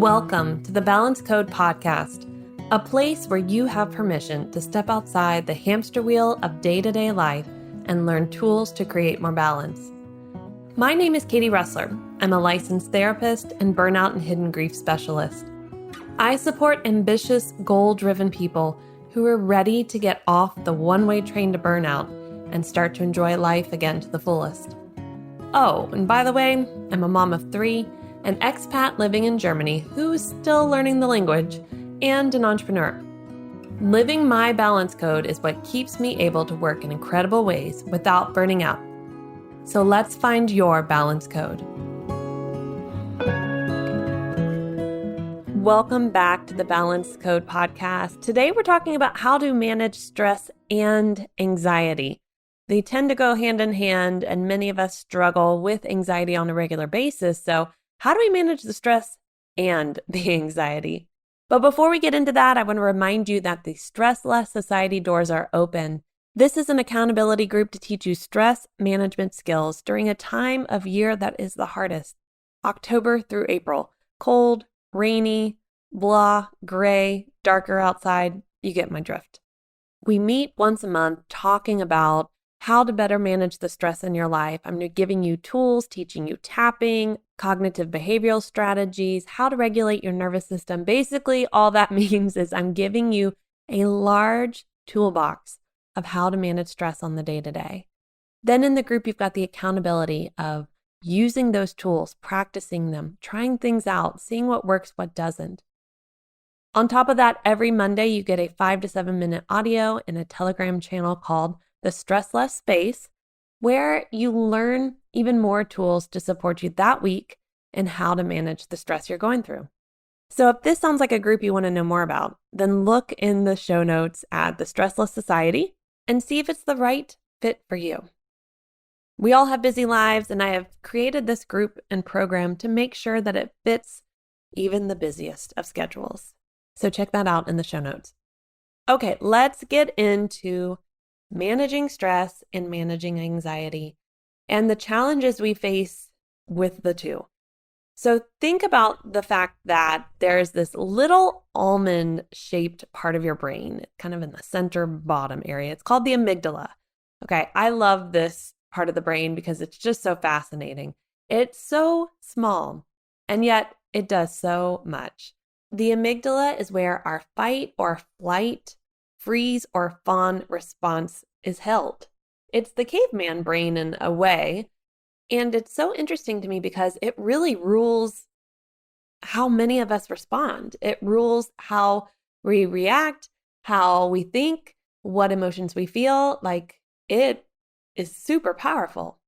Welcome to the Balance Code podcast, a place where you have permission to step outside the hamster wheel of day-to-day life and learn tools to create more balance. My name is Katie Ressler. I'm a licensed therapist and burnout and hidden grief specialist. I support ambitious, goal-driven people who are ready to get off the one-way train to burnout and start to enjoy life again to the fullest. Oh, and by the way, I'm a mom of 3, an expat living in Germany who is still learning the language, and an entrepreneur. Living my balance code is what keeps me able to work in incredible ways without burning out. So let's find your balance code. Welcome back to the Balance Code podcast. Today we're talking about how to manage stress and anxiety. They tend to go hand in hand, and many of us struggle with anxiety on a regular basis. So how do we manage the stress and the anxiety? But before we get into that, I want to remind you that the Stress Less Society doors are open. This is an accountability group to teach you stress management skills during a time of year that is the hardest. October through April. Cold, rainy, blah, gray, darker outside. You get my drift. We meet once a month talking about how to better manage the stress in your life. I'm giving you tools, teaching you tapping, cognitive behavioral strategies, how to regulate your nervous system. Basically, all that means is I'm giving you a large toolbox of how to manage stress on the day-to-day. Then in the group, you've got the accountability of using those tools, practicing them, trying things out, seeing what works, what doesn't. On top of that, every Monday, you get a 5 to 7 minute audio in a Telegram channel called the Stress Less Space, where you learn even more tools to support you that week and how to manage the stress you're going through. So if this sounds like a group you want to know more about, then look in the show notes at the Stress Less Society and see if it's the right fit for you. We all have busy lives, and I have created this group and program to make sure that it fits even the busiest of schedules. So check that out in the show notes. Okay, let's get into managing stress and managing anxiety and the challenges we face with the two. So think about the fact that there's this little almond-shaped part of your brain, kind of in the center bottom area. It's called the amygdala. Okay, I love this part of the brain because it's just so fascinating. It's so small, and yet it does so much. The amygdala is where our fight or flight, freeze or fawn response is held. It's the caveman brain in a way, and it's so interesting to me because it really rules how many of us respond. It rules how we react, how we think, what emotions we feel. Like, it is super powerful.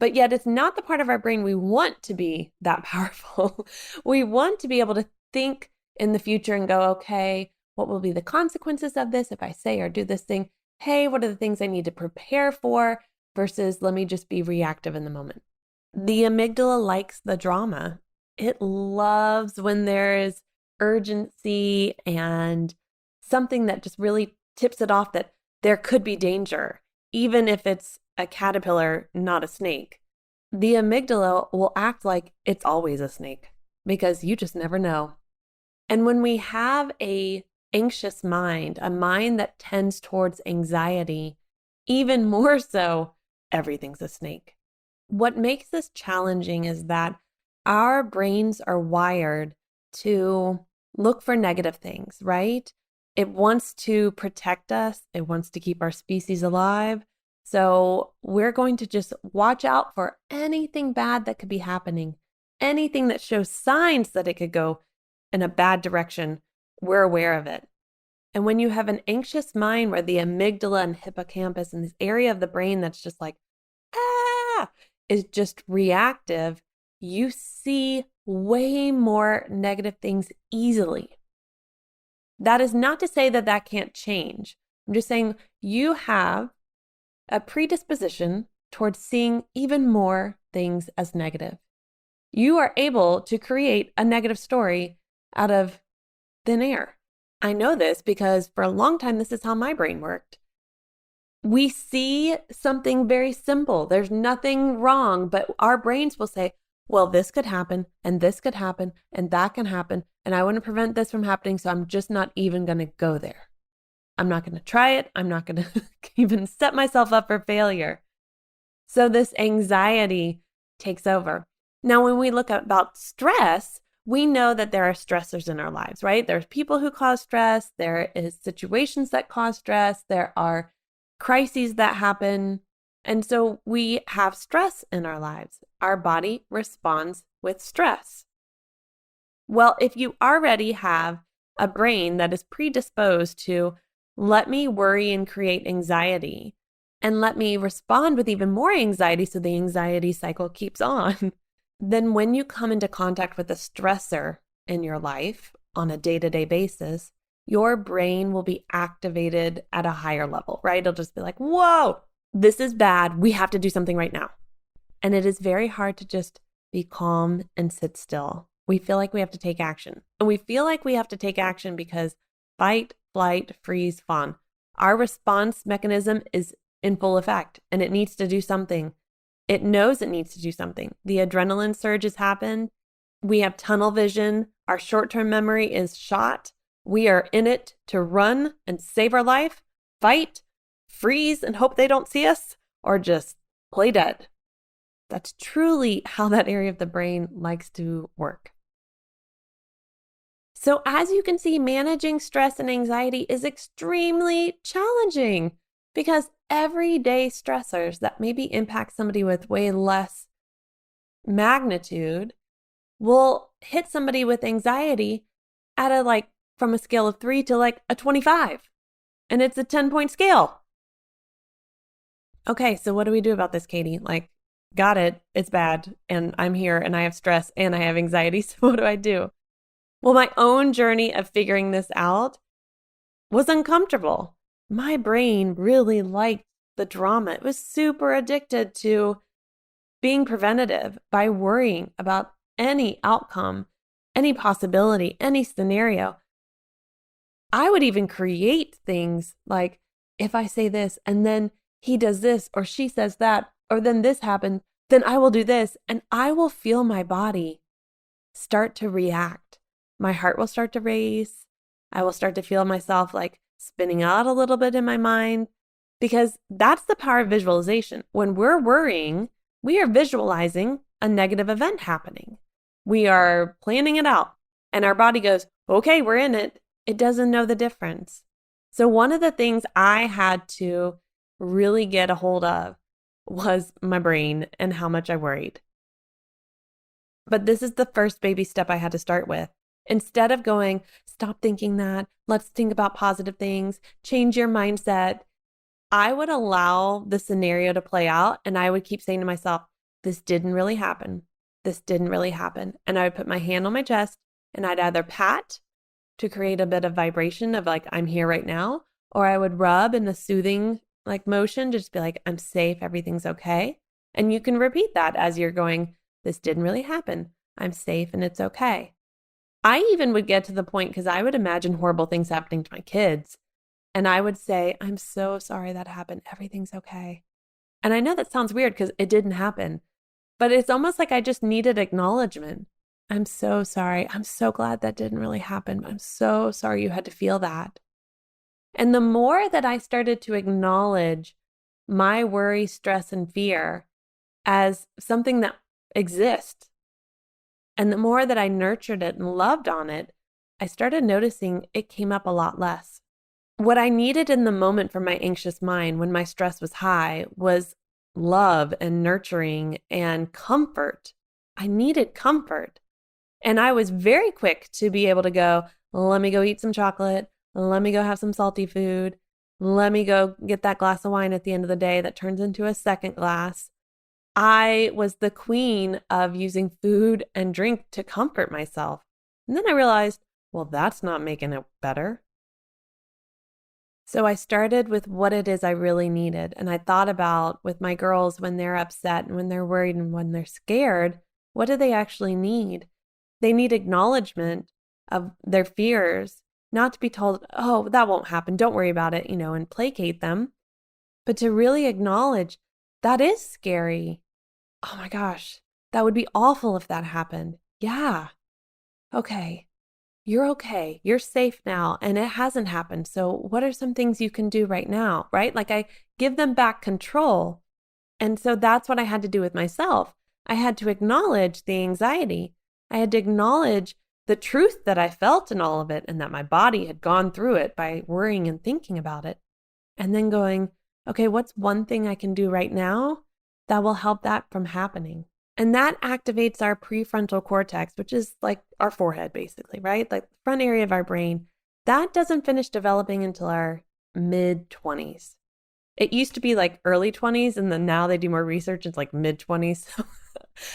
But yet it's not the part of our brain we want to be that powerful. We want to be able to think in the future and go, okay, what will be the consequences of this if I say or do this thing? Hey, what are the things I need to prepare for versus let me just be reactive in the moment. The amygdala likes the drama. It loves when there is urgency and something that just really tips it off that there could be danger, even if it's a caterpillar, not a snake. The amygdala will act like it's always a snake because you just never know. And when we have a anxious mind, a mind that tends towards anxiety, even more so, everything's a snake. What makes this challenging is that our brains are wired to look for negative things, right? It wants to protect us. It wants to keep our species alive. So we're going to just watch out for anything bad that could be happening, anything that shows signs that it could go in a bad direction. We're aware of it. And when you have an anxious mind where the amygdala and hippocampus and this area of the brain that's just like, is just reactive, you see way more negative things easily. That is not to say that that can't change. I'm just saying you have a predisposition towards seeing even more things as negative. You are able to create a negative story out of thin air. I know this because for a long time, this is how my brain worked. We see something very simple. There's nothing wrong, but our brains will say, well, this could happen and this could happen and that can happen. And I want to prevent this from happening. So I'm just not even going to go there. I'm not going to try it. I'm not going to even set myself up for failure. So this anxiety takes over. Now, when we look about stress, we know that there are stressors in our lives, right? There's people who cause stress. There is situations that cause stress. There are crises that happen. And so we have stress in our lives. Our body responds with stress. Well, if you already have a brain that is predisposed to let me worry and create anxiety, and let me respond with even more anxiety so the anxiety cycle keeps on, then when you come into contact with a stressor in your life on a day-to-day basis, your brain will be activated at a higher level, right? It'll just be like, whoa, this is bad. We have to do something right now. And it is very hard to just be calm and sit still. We feel like we have to take action. And we feel like we have to take action because fight, flight, freeze, fawn. Our response mechanism is in full effect and it needs to do something. It knows it needs to do something. The adrenaline surge has happened. We have tunnel vision. Our short-term memory is shot. We are in it to run and save our life, fight, freeze and hope they don't see us, or just play dead. That's truly how that area of the brain likes to work. So as you can see, managing stress and anxiety is extremely challenging because everyday stressors that maybe impact somebody with way less magnitude will hit somebody with anxiety at from a scale of 3 to a 25. And it's a 10-point scale. Okay, so what do we do about this, Katie? Got it. It's bad. And I'm here and I have stress and I have anxiety. So what do I do? Well, my own journey of figuring this out was uncomfortable. My brain really liked the drama. It was super addicted to being preventative by worrying about any outcome, any possibility, any scenario. I would even create things like, if I say this and then he does this or she says that, or then this happens, then I will do this. And I will feel my body start to react. My heart will start to race. I will start to feel myself spinning out a little bit in my mind, because that's the power of visualization. When we're worrying, we are visualizing a negative event happening. We are planning it out and our body goes, okay, we're in it. It doesn't know the difference. So one of the things I had to really get a hold of was my brain and how much I worried. But this is the first baby step I had to start with. Instead of going, stop thinking that, let's think about positive things, change your mindset, I would allow the scenario to play out and I would keep saying to myself, this didn't really happen. This didn't really happen. And I would put my hand on my chest and I'd either pat to create a bit of vibration of I'm here right now, or I would rub in a soothing motion, just be like, I'm safe, everything's okay. And you can repeat that as you're going, this didn't really happen. I'm safe and it's okay. I even would get to the point, because I would imagine horrible things happening to my kids. And I would say, I'm so sorry that happened. Everything's okay. And I know that sounds weird because it didn't happen, but it's almost like I just needed acknowledgement. I'm so sorry. I'm so glad that didn't really happen. I'm so sorry you had to feel that. And the more that I started to acknowledge my worry, stress, and fear as something that exists, and the more that I nurtured it and loved on it, I started noticing it came up a lot less. What I needed in the moment for my anxious mind when my stress was high was love and nurturing and comfort. I needed comfort. And I was very quick to be able to go, let me go eat some chocolate. Let me go have some salty food. Let me go get that glass of wine at the end of the day that turns into a second glass. I was the queen of using food and drink to comfort myself. And then I realized, well, that's not making it better. So I started with what it is I really needed. And I thought about with my girls when they're upset and when they're worried and when they're scared, what do they actually need? They need acknowledgement of their fears, not to be told, oh, that won't happen. Don't worry about it, and placate them, but to really acknowledge that is scary. Oh my gosh, That would be awful if that happened. Yeah. Okay. You're okay. You're safe now. And it hasn't happened. So, what are some things you can do right now? Right? Like I give them back control. And so that's what I had to do with myself. I had to acknowledge the anxiety. I had to acknowledge the truth that I felt in all of it and that my body had gone through it by worrying and thinking about it. And then going, okay, what's one thing I can do right now that will help that from happening? And that activates our prefrontal cortex, which is like our forehead, basically, right? Like the front area of our brain. That doesn't finish developing until our mid 20s. It used to be like early 20s, and then now they do more research. It's like mid 20s. So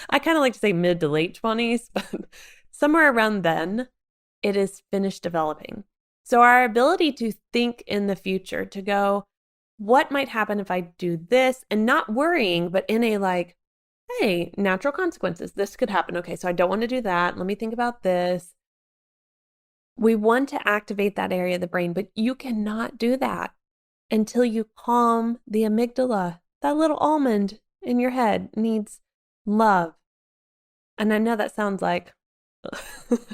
I kind of like to say mid to late 20s, but somewhere around then, it is finished developing. So our ability to think in the future, to go, what might happen if I do this, and not worrying, but in a like, hey, natural consequences. This could happen. Okay, so I don't want to do that. Let me think about this. We want to activate that area of the brain, but you cannot do that until you calm the amygdala. That little almond in your head needs love. And I know that sounds like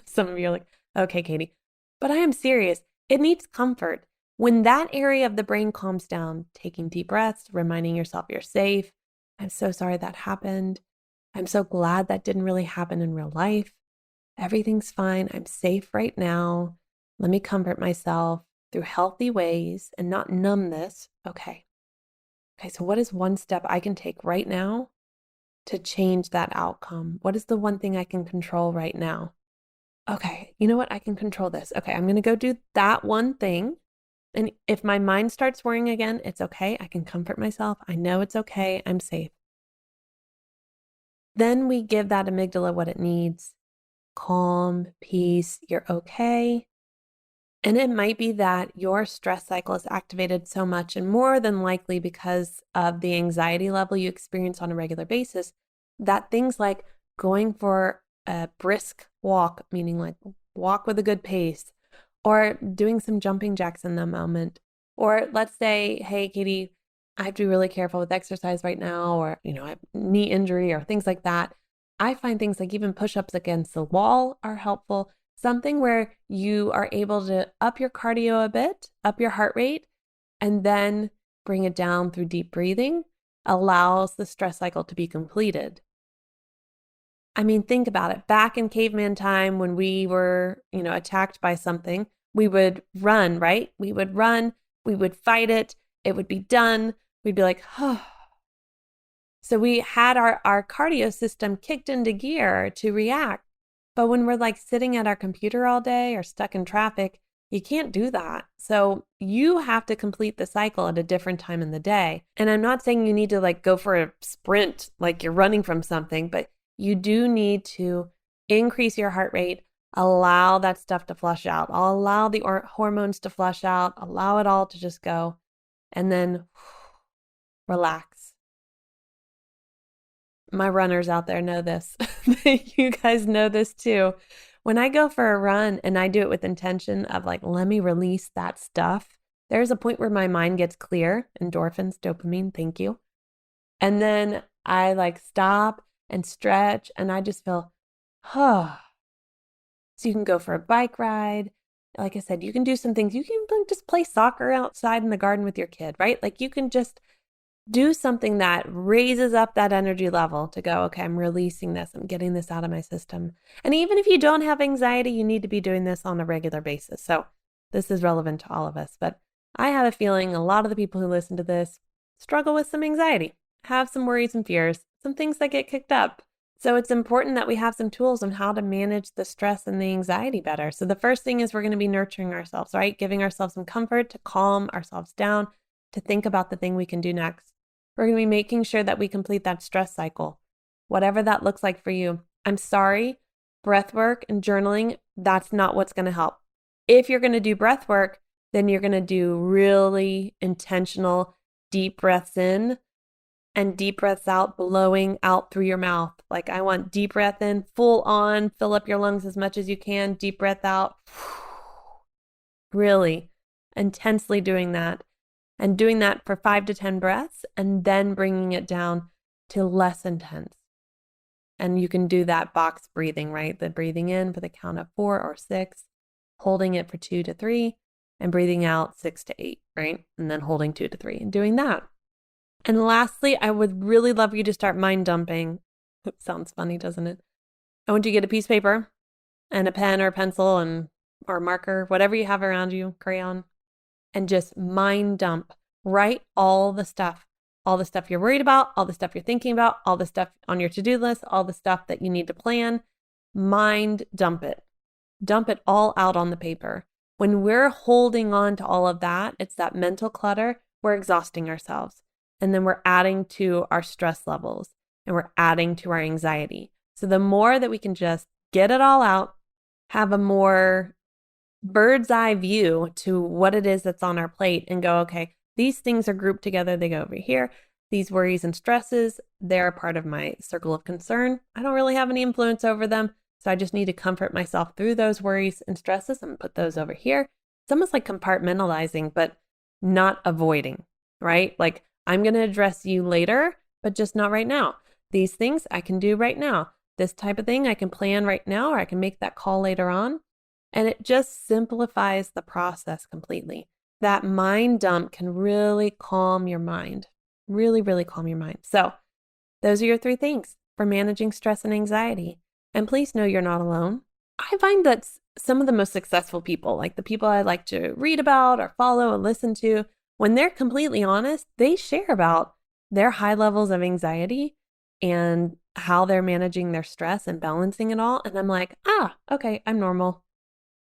some of you are like, okay, Katie, but I am serious. It needs comfort. When that area of the brain calms down, taking deep breaths, reminding yourself you're safe. I'm so sorry that happened. I'm so glad that didn't really happen in real life. Everything's fine. I'm safe right now. Let me comfort myself through healthy ways and not numb this. Okay. Okay, so what is one step I can take right now to change that outcome? What is the one thing I can control right now? Okay, you know what? I can control this. Okay, I'm going to go do that one thing. And if my mind starts worrying again, it's okay. I can comfort myself. I know it's okay. I'm safe. Then we give that amygdala what it needs: calm, peace, you're okay. And it might be that your stress cycle is activated so much, and more than likely because of the anxiety level you experience on a regular basis, that things like going for a brisk walk, meaning like walk with a good pace, or doing some jumping jacks in the moment, or let's say, hey, Katie, I have to be really careful with exercise right now, or, I have knee injury or things like that. I find things like even push-ups against the wall are helpful. Something where you are able to up your cardio a bit, up your heart rate, and then bring it down through deep breathing allows the stress cycle to be completed. I mean, think about it. Back in caveman time when we were, attacked by something, we would run, right? We would run, we would fight it, it would be done. We'd be like, oh. So we had our cardio system kicked into gear to react. But when we're like sitting at our computer all day or stuck in traffic, you can't do that. So you have to complete the cycle at a different time in the day. And I'm not saying you need to like go for a sprint like you're running from something, but you do need to increase your heart rate, allow that stuff to flush out, allow the hormones to flush out, allow it all to just go, and then relax. My runners out there know this. You guys know this too. When I go for a run and I do it with intention of like, let me release that stuff, there's a point where my mind gets clear, endorphins, dopamine, thank you. And then I like stop and stretch and I just feel, oh. So you can go for a bike ride. Like I said, you can do some things. You can just play soccer outside in the garden with your kid, right? Like you can just do something that raises up that energy level to go, okay, I'm releasing this. I'm getting this out of my system. And even if you don't have anxiety, you need to be doing this on a regular basis. So this is relevant to all of us. But I have a feeling a lot of the people who listen to this struggle with some anxiety, have some worries and fears, some things that get kicked up. So it's important that we have some tools on how to manage the stress and the anxiety better. So the first thing is we're going to be nurturing ourselves, right? Giving ourselves some comfort to calm ourselves down, to think about the thing we can do next. We're going to be making sure that we complete that stress cycle, whatever that looks like for you. I'm sorry, breath work and journaling, that's not what's going to help. If you're going to do breath work, then you're going to do really intentional deep breaths in and deep breaths out, blowing out through your mouth. Like I want deep breath in, full on, fill up your lungs as much as you can, deep breath out. Really intensely doing that. And doing that for 5 to 10 breaths and then bringing it down to less intense. And you can do that box breathing, right? The breathing in for the count of 4 or 6, holding it for 2 to 3, and breathing out 6 to 8, right? And then holding 2 to 3 and doing that. And lastly, I would really love you to start mind dumping. It sounds funny, doesn't it? I want you to get a piece of paper and a pen or a pencil or a marker, whatever you have around you, crayon, and just mind dump. Write all the stuff you're worried about, all the stuff you're thinking about, all the stuff on your to-do list, all the stuff that you need to plan. Mind dump it. Dump it all out on the paper. When we're holding on to all of that, it's that mental clutter, we're exhausting ourselves. And then we're adding to our stress levels and we're adding to our anxiety. So the more that we can just get it all out, have a more bird's eye view to what it is that's on our plate and go, okay, these things are grouped together. They go over here. These worries and stresses, they're a part of my circle of concern. I don't really have any influence over them. So I just need to comfort myself through those worries and stresses and put those over here. It's almost like compartmentalizing, but not avoiding, right? Like I'm going to address you later, but just not right now. These things I can do right now. This type of thing I can plan right now, or I can make that call later on. And it just simplifies the process completely. That mind dump can really calm your mind, really, really calm your mind. So those are your 3 things for managing stress and anxiety. And please know you're not alone. I find that some of the most successful people, like the people I like to read about or follow and listen to, when they're completely honest, they share about their high levels of anxiety and how they're managing their stress and balancing it all. And I'm like, okay, I'm normal.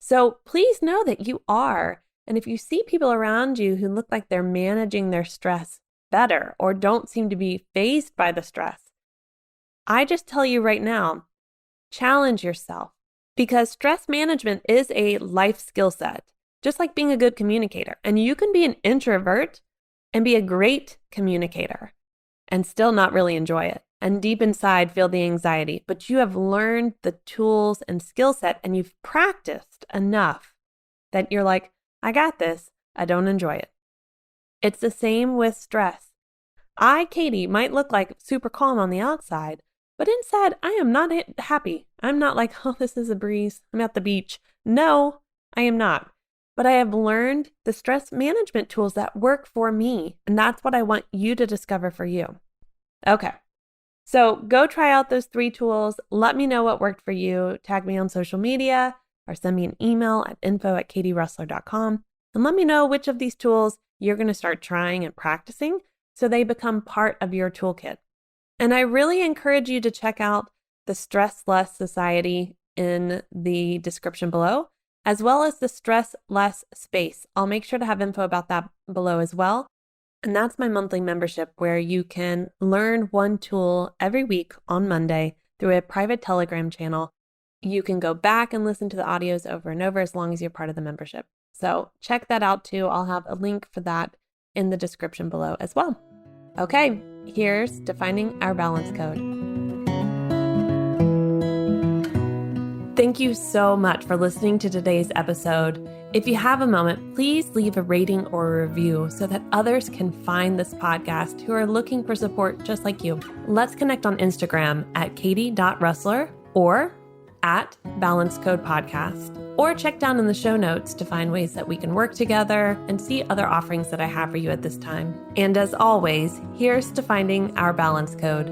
So please know that you are. And if you see people around you who look like they're managing their stress better or don't seem to be fazed by the stress, I just tell you right now, challenge yourself, because stress management is a life skill set, just like being a good communicator. And you can be an introvert and be a great communicator and still not really enjoy it. And deep inside, feel the anxiety, but you have learned the tools and skill set and you've practiced enough that you're like, I got this. I don't enjoy it. It's the same with stress. I, Katie, might look like super calm on the outside, but inside I am not happy. I'm not like, oh, this is a breeze. I'm at the beach. No, I am not. But I have learned the stress management tools that work for me. And that's what I want you to discover for you. Okay. So go try out those 3 tools. Let me know what worked for you. Tag me on social media or send me an email at info@katierussler.com and let me know which of these tools you're going to start trying and practicing so they become part of your toolkit. And I really encourage you to check out the Stress Less Society in the description below, as well as the Stress Less Space. I'll make sure to have info about that below as well. And that's my monthly membership where you can learn one tool every week on Monday through a private Telegram channel. You can go back and listen to the audios over and over as long as you're part of the membership. So check that out too. I'll have a link for that in the description below as well. Okay, here's defining our balance code. Thank you so much for listening to today's episode. If you have a moment, please leave a rating or a review so that others can find this podcast who are looking for support just like you. Let's connect on Instagram at katie.russler or at Balance Code Podcast, or check down in the show notes to find ways that we can work together and see other offerings that I have for you at this time. And as always, here's to finding our balance code.